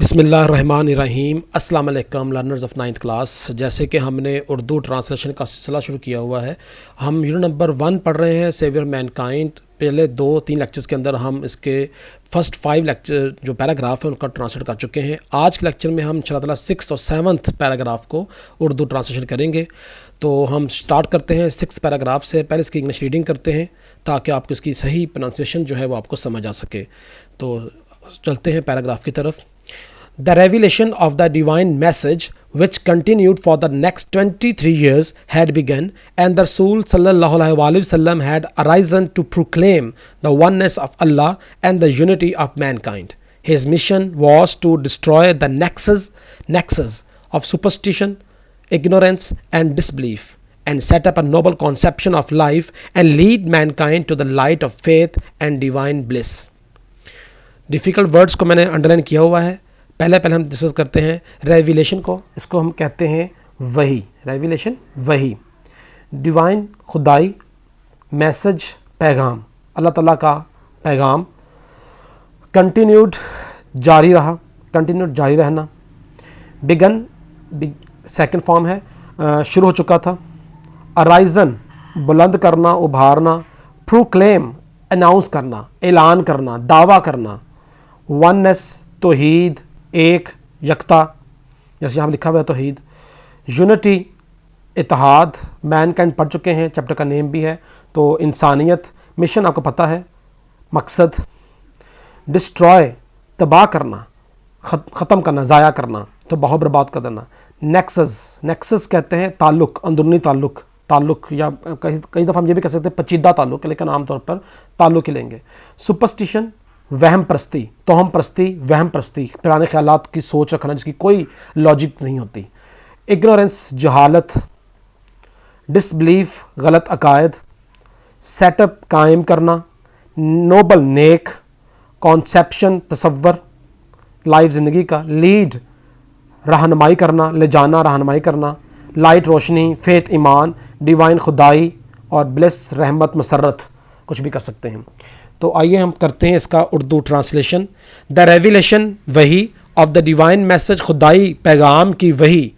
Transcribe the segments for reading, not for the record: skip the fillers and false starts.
بسم اللہ الرحمن الرحیم۔ السلام علیکم لرنرز آف 9th کلاس۔ جیسے کہ ہم نے اردو ٹرانسلیشن کا سلسلہ شروع کیا ہوا ہے، ہم یونٹ نمبر 1 پڑھ رہے ہیں، سیویئر مین کائنڈ۔ پہلے 2-3 لیکچرز کے اندر ہم اس کے فرسٹ 5 لیکچر جو پیراگراف ہیں ان کا ٹرانسلیٹ کر چکے ہیں۔ آج کے لیکچر میں ہم انشاء اللہ 6th اور 7th پیراگراف کو اردو ٹرانسلیشن کریں گے۔ تو ہم سٹارٹ کرتے ہیں 6th پیراگراف سے۔ پہلے اس کی انگلش ریڈنگ کرتے ہیں تاکہ آپ کو اس کی صحیح پروننسیشن جو ہے وہ آپ کو سمجھ آ سکے۔ تو چلتے ہیں پیراگراف کی طرف۔ The revelation of the divine message, which continued for the next 23 years, had begun, and the Rasul sallallahu alaihi wasallam had arisen to proclaim the oneness of Allah and the unity of mankind. His mission was to destroy the nexus of superstition, ignorance, and disbelief, and set up a noble conception of life and lead mankind to the light of faith and divine bliss. Difficult words کو میں نے under line کیا ہوا ہے۔ پہلے ہم discuss کرتے ہیں ریویلیشن کو۔ اس کو ہم کہتے ہیں وحی۔ ریویلیشن وحی، ڈیوائن خدائی، میسج پیغام، اللہ تعالیٰ کا پیغام، کنٹینیوڈ جاری رہا، کنٹینیوڈ جاری رہنا، بگن سیکنڈ فارم ہے، شروع ہو چکا تھا، ارائزن بلند کرنا، ابھارنا، پروکلیم اناؤنس کرنا، اعلان کرنا، دعویٰ کرنا، وننس توحید، ایک یکتا، جیسے یہاں لکھا ہوا ہے توحید، یونٹی اتحاد، مین کائنڈ پڑھ چکے ہیں، چیپٹر کا نیم بھی ہے۔ تو انسانیت، مشن آپ کو پتہ ہے، مقصد، ڈسٹرائے تباہ کرنا، ختم کرنا، ضائع کرنا، تباہ و برباد کر دینا، نیکسس کہتے ہیں تعلق، اندرونی تعلق یا کئی دفعہ ہم یہ بھی کہہ سکتے ہیں پیچیدہ تعلق ہے، لیکن عام طور پر تعلق ہی لیں گے۔ سپرسٹیشن وہم پرستی، توہم پرستی، وہم پرستی، پرانے خیالات کی سوچ رکھنا جس کی کوئی لاجک نہیں ہوتی۔ اگنورنس جہالت، ڈس بلیف غلط عقائد، سیٹ اپ قائم کرنا، نوبل نیک، کانسیپشن تصور، لائف زندگی کا، لیڈ رہنمائی کرنا، لے جانا رہنمائی کرنا، لائٹ روشنی، فیتھ ایمان، ڈیوائن خدائی، اور بلیس رحمت مسرت، کچھ بھی کر سکتے ہیں۔ تو آئیے ہم کرتے ہیں اس کا اردو ٹرانسلیشن۔ دا ریویلیشن وحی آف دا ڈیوائن میسج، خدائی پیغام کی وحی،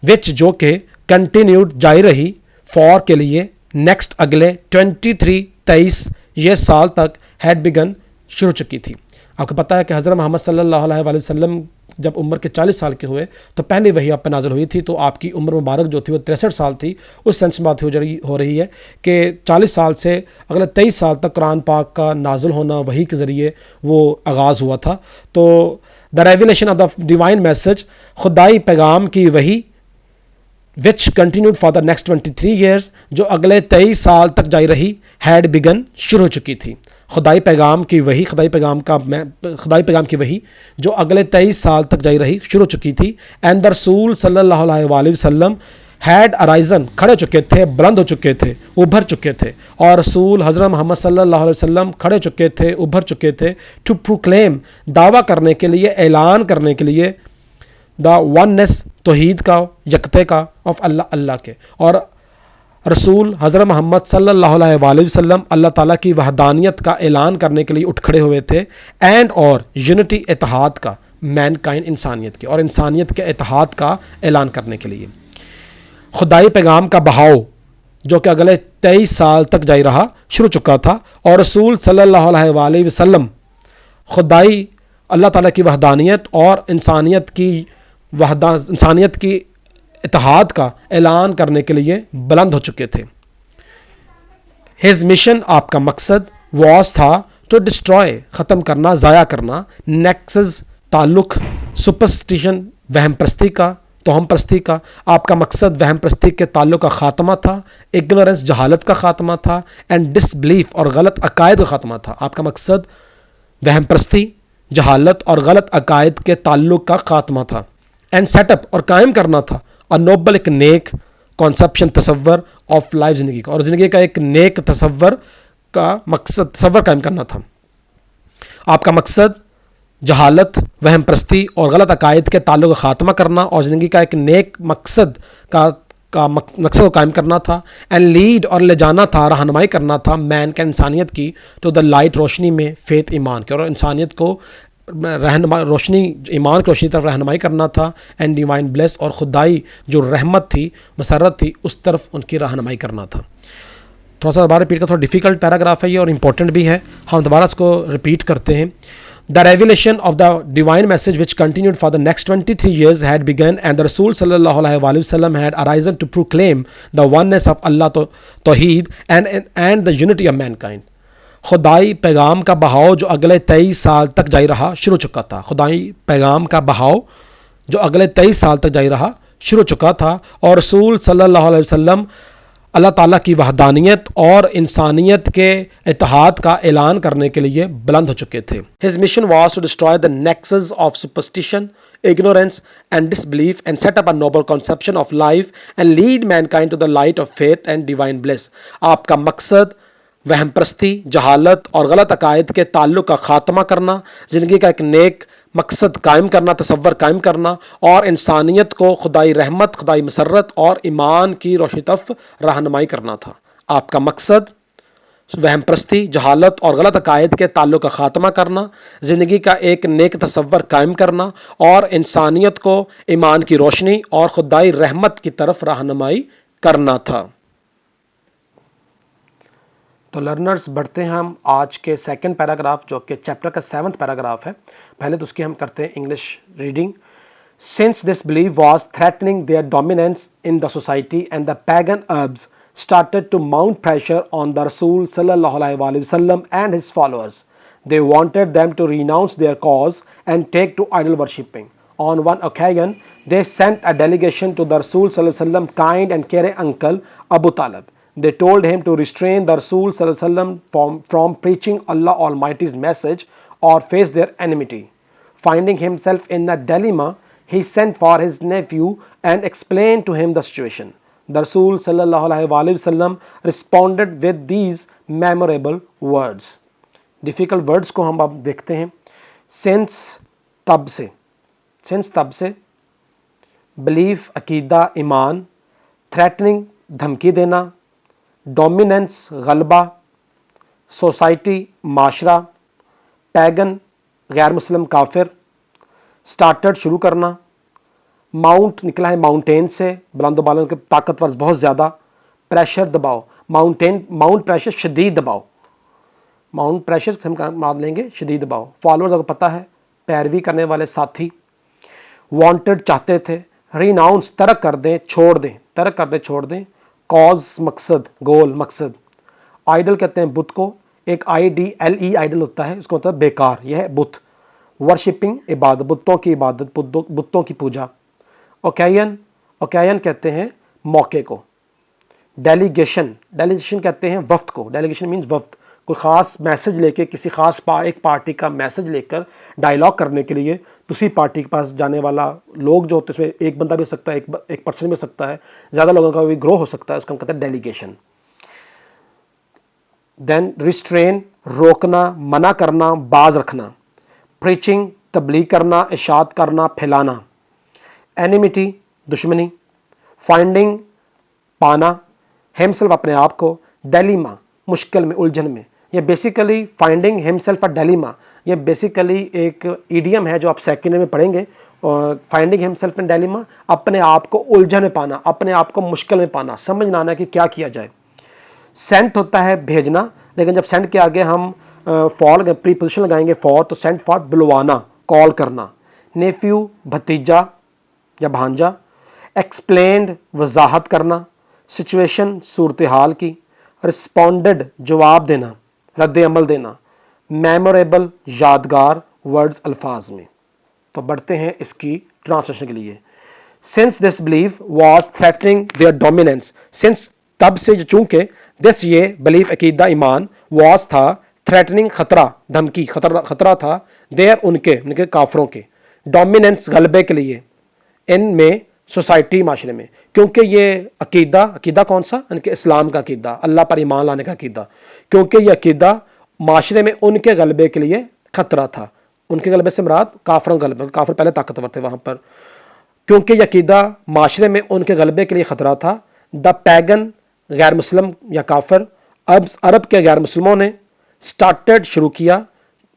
وچ جو کہ کنٹینیوڈ جاری رہی، فور کے لیے، نیکسٹ اگلے 23 یہ سال تک، ہیڈ بگن شروع چکی تھی۔ آپ کو پتہ ہے کہ حضرت محمد صلی اللہ علیہ وسلم جب عمر کے 40 سال کے ہوئے تو پہلی وحی آپ پہ نازل ہوئی تھی، تو آپ کی عمر مبارک جو تھی وہ 63 سال تھی۔ اس سینس میں بات ہو رہی ہے کہ 40 سال سے اگلے 23 سال تک قرآن پاک کا نازل ہونا وحی کے ذریعے وہ آغاز ہوا تھا۔ تو the revelation of the divine message, خدائی پیغام کی وحی، which continued for the next 23 years, جو اگلے 23 سال تک جاری رہی، ہیڈ بگن شروع ہو چکی تھی۔ خدائی پیغام کی وحی، خدائی پیغام کی وحی جو اگلے 23 سال تک جاری رہی، شروع ہو چکی تھی۔ اینڈ دا رسول صلی اللہ علیہ وسلم ہیڈ ارائزن کھڑے چکے تھے، بلند ہو چکے تھے، ابھر چکے تھے، اور رسول حضرت محمد صلی اللہ علیہ وسلم کھڑے چکے تھے، ابھر چکے تھے، ٹو پروکلیم دعویٰ کرنے کے لیے، اعلان کرنے کے لیے، دا وننس توحید کا، یکتے کا، آف اللہ کے، اور رسول حضرت محمد صلی اللہ علیہ وسلم اللہ تعالیٰ کی وحدانیت کا اعلان کرنے کے لیے اٹھ کھڑے ہوئے تھے، اینڈ اور یونٹی اتحاد کا، مین کائنڈ انسانیت کی، اور انسانیت کے اتحاد کا اعلان کرنے کے لیے۔ خدائی پیغام کا بہاؤ جو کہ اگلے 23 سال تک جاری رہا، شروع چکا تھا، اور رسول صلی اللہ علیہ وسلم خدائی اللہ تعالیٰ کی وحدانیت اور انسانیت کی اتحاد کا اعلان کرنے کے لیے بلند ہو چکے تھے۔ ہز مشن، آپ کا مقصد، واز تھا، ٹو ڈسٹرائے ختم کرنا، ضائع کرنا، نیکسز تعلق، سپرسٹیشن وہم پرستی کا، توہم پرستی کا، آپ کا مقصد وہم پرستی کے تعلق کا خاتمہ تھا، اگنورنس جہالت کا خاتمہ تھا، اینڈ ڈس بلیف اور غلط عقائد کا خاتمہ تھا۔ آپ کا مقصد وہم پرستی، جہالت اور غلط عقائد کے تعلق کا خاتمہ تھا، اینڈ سیٹ اپ اور قائم کرنا تھا، اور نوبل ایک نیک کانسیپشن تصور آف لائف زندگی کا، اور زندگی کا ایک نیک تصور کا مقصد، تصور قائم کرنا تھا۔ آپ کا مقصد جہالت، وہم پرستی اور غلط عقائد کے تعلق کا خاتمہ کرنا، اور زندگی کا ایک نیک مقصد کا مقصد کو قائم کرنا تھا، اینڈ لیڈ اور لے جانا تھا، رہنمائی کرنا تھا، مین کا انسانیت کی، تو دا لائٹ روشنی میں، فیتھ ایمان کی، اور انسانیت کو رہنما روشنی ایمان کی روشنی طرف رہنمائی کرنا تھا، اینڈ ڈیوائن بلیس اور خدائی جو رحمت تھی مسرت تھی اس طرف ان کی رہنمائی کرنا تھا۔ تھوڑا سا دوبارہ ریپیٹ کا تھوڑا ڈیفیکلٹ پیراگراف ہے یہ اور امپورٹنٹ بھی ہے، ہم دوبارہ اس کو ریپیٹ کرتے ہیں۔ The revelation of the divine message which continued for the next 23 years had begun, and the Rasul sallallahu alaihi wasallam had arisen to proclaim the oneness of Allah, Tawheed, and the unity of mankind. خدائی پیغام کا بہاؤ جو اگلے 23 سال تک جاری رہا شروع چکا تھا۔ خدائی پیغام کا بہاؤ جو اگلے 23 سال تک جاری رہا شروع چکا تھا، اور رسول صلی اللہ علیہ وسلم اللہ تعالیٰ کی وحدانیت اور انسانیت کے اتحاد کا اعلان کرنے کے لیے بلند ہو چکے تھے۔ His mission was to destroy the nexus of superstition, ignorance and disbelief, and set up a noble conception of life and lead mankind to the light of faith and divine bliss. آپ کا مقصد وہم پرستی، جہالت اور غلط عقائد کے تعلق کا خاتمہ کرنا، زندگی کا ایک نیک مقصد قائم کرنا، تصور قائم کرنا، اور انسانیت کو خدائی رحمت، خدائی مسرت اور ایمان کی روشنی طرف رہنمائی کرنا تھا۔ آپ کا مقصد وہم پرستی، جہالت اور غلط عقائد کے تعلق کا خاتمہ کرنا، زندگی کا ایک نیک تصور قائم کرنا اور انسانیت کو ایمان کی روشنی اور خدائی رحمت کی طرف رہنمائی کرنا تھا۔ تو لرنرز بڑھتے ہیں ہم آج کے سیکنڈ پیراگراف جو کہ چیپٹر کا 7th پیراگراف ہے۔ پہلے تو اس کی ہم کرتے ہیں English reading. Since this belief was threatening their dominance in the society, and the pagan Arabs started to mount pressure on the Rasul sallallahu alaihi wasallam and his followers, they wanted them to renounce their cause and take to idol worshipping. On one occasion, they sent a delegation to the Rasul sallallahu alaihi wasallam kind and caring uncle Abu Talib. They told him to restrain the Rasul sallallahu alaihi wasallam from preaching Allah Almighty's message or face their enmity. Finding himself in a dilemma, he sent for his nephew and explained to him the situation. The Rasul sallallahu alaihi wasallam responded with these memorable words. Difficult words کو ہم اب دیکھتے ہیں۔ Since تب سے belief عقیدہ ایمان، threatening دھمکی دینا، ڈومیننس غلبہ، سوسائٹی معاشرہ، پیگن غیر مسلم کافر، سٹارٹڈ شروع کرنا، ماؤنٹ نکلا ہے ماؤنٹین سے، بلند و بالا کے طاقتور بہت زیادہ، پریشر دباؤ، ماؤنٹ پریشر شدید دباؤ، ماؤنٹ پریشر سے ہم مراد لیں گے شدید دباؤ، فالوورز آپ کو پتہ ہے پیروی کرنے والے ساتھی، وانٹڈ چاہتے تھے، ریناؤنس ترک کر دیں چھوڑ دیں، کاز مقصد، گول مقصد، آئیڈل کہتے ہیں بت کو، ایک IDLE آئیڈل ہوتا ہے، اس کو مطلب بیکار، یہ ہے بت، ورشپنگ عبادت، بتوں کی عبادت، بتوں کی پوجا، اوکیین کہتے ہیں موقع کو، ڈیلیگیشن کہتے ہیں وفد کو، ڈیلیگیشن مینز وفد، کوئی خاص میسج لے کے کسی خاص ایک پارٹی کا میسج لے کر ڈائیلاگ کرنے کے لیے دوسری پارٹی کے پاس جانے والا لوگ جو ہوتے ہیں، اس میں ایک بندہ بھی ہو سکتا ہے، ایک پرسن بھی ہو سکتا ہے، زیادہ لوگوں کا بھی گروہ ہو سکتا ہے، اس کا ہم کہتے ہیں ڈیلیگیشن۔ دین ریسٹرین روکنا، منع کرنا، باز رکھنا، پریچنگ تبلیغ کرنا، اشاعت کرنا، پھیلانا، اینیمیٹی دشمنی، فائنڈنگ پانا، ہیم سیلف اپنے آپ کو، ڈیلیما مشکل میں، الجھن میں، یہ بیسیکلی فائنڈنگ ہم سیلف اے ڈیلیما، یہ بیسیکلی ایک ایڈیم ہے جو آپ سیکنڈ میں پڑھیں گے، فائنڈنگ ہم سیلف ان ڈیلیما، اپنے آپ کو الجھن میں پانا، اپنے آپ کو مشکل میں پانا، سمجھ نہ آنا کہ کیا کیا جائے۔ سینٹ ہوتا ہے بھیجنا، لیکن جب سینٹ کے آگے ہم پری پوزیشن لگائیں گے فور، تو سینٹ فار بلوانا، کال کرنا۔ نیفیو بھتیجا یا بھانجا، ایکسپلینڈ وضاحت کرنا، سچویشن صورتحال کی، رسپونڈڈ جواب دینا، رد عمل دینا، میموریبل یادگار ورڈز الفاظ میں۔ تو بڑھتے ہیں اس کی ٹرانسلیشن کے لیے۔ Since this belief was threatening their dominance, since تب سے چونکہ دس یہ بلیف عقیدہ ایمان واز تھا، تھریٹنگ خطرہ دھمکی خطرہ تھا، دیئر ان کے کافروں کے، ڈومیننس غلبے کے لیے، ان میں سوسائٹی معاشرے میں، کیونکہ یہ عقیدہ کون سا؟ ان کے اسلام کا عقیدہ، اللہ پر ایمان لانے کا عقیدہ، کیونکہ یہ عقیدہ معاشرے میں ان کے غلبے کے لیے خطرہ تھا۔ ان کے غلبے سے مراد کافروں کا غلبہ، کافر پہلے طاقتور تھے وہاں پر، کیونکہ یہ عقیدہ معاشرے میں ان کے غلبے کے لیے خطرہ تھا۔ دا پیگن غیر مسلم یا کافر، عرب کے غیر مسلموں نے، سٹارٹڈ شروع کیا،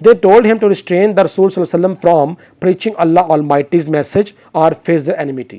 They told him to restrain the Rasul sallallahu alaihi wasallam from preaching Allah Almighty's message or face their enmity.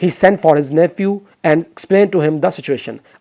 He sent for his nephew and explained to him the situation.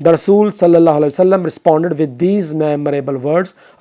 The Rasul sallallahu alaihi wasallam responded with these memorable words.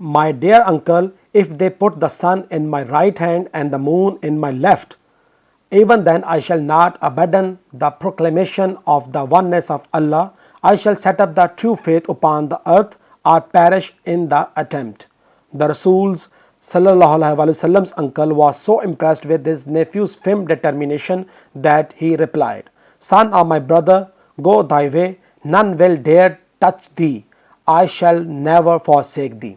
My dear uncle, if they put the sun in my right hand and the moon in my left, even then I shall not abandon the proclamation of the oneness of Allah. I shall set up the true faith upon the earth or perish in the attempt. The Rasul's sallallahu alaihi wasallam's uncle was so impressed with his nephew's firm determination that he replied, "Son of my brother, go thy way, none will dare touch thee. I shall never forsake thee."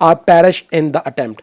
or perish in the attempt.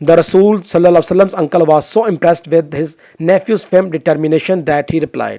The Rasul sallallahu alaihi wasallam's uncle was so impressed with his nephew's firm determination that he replied.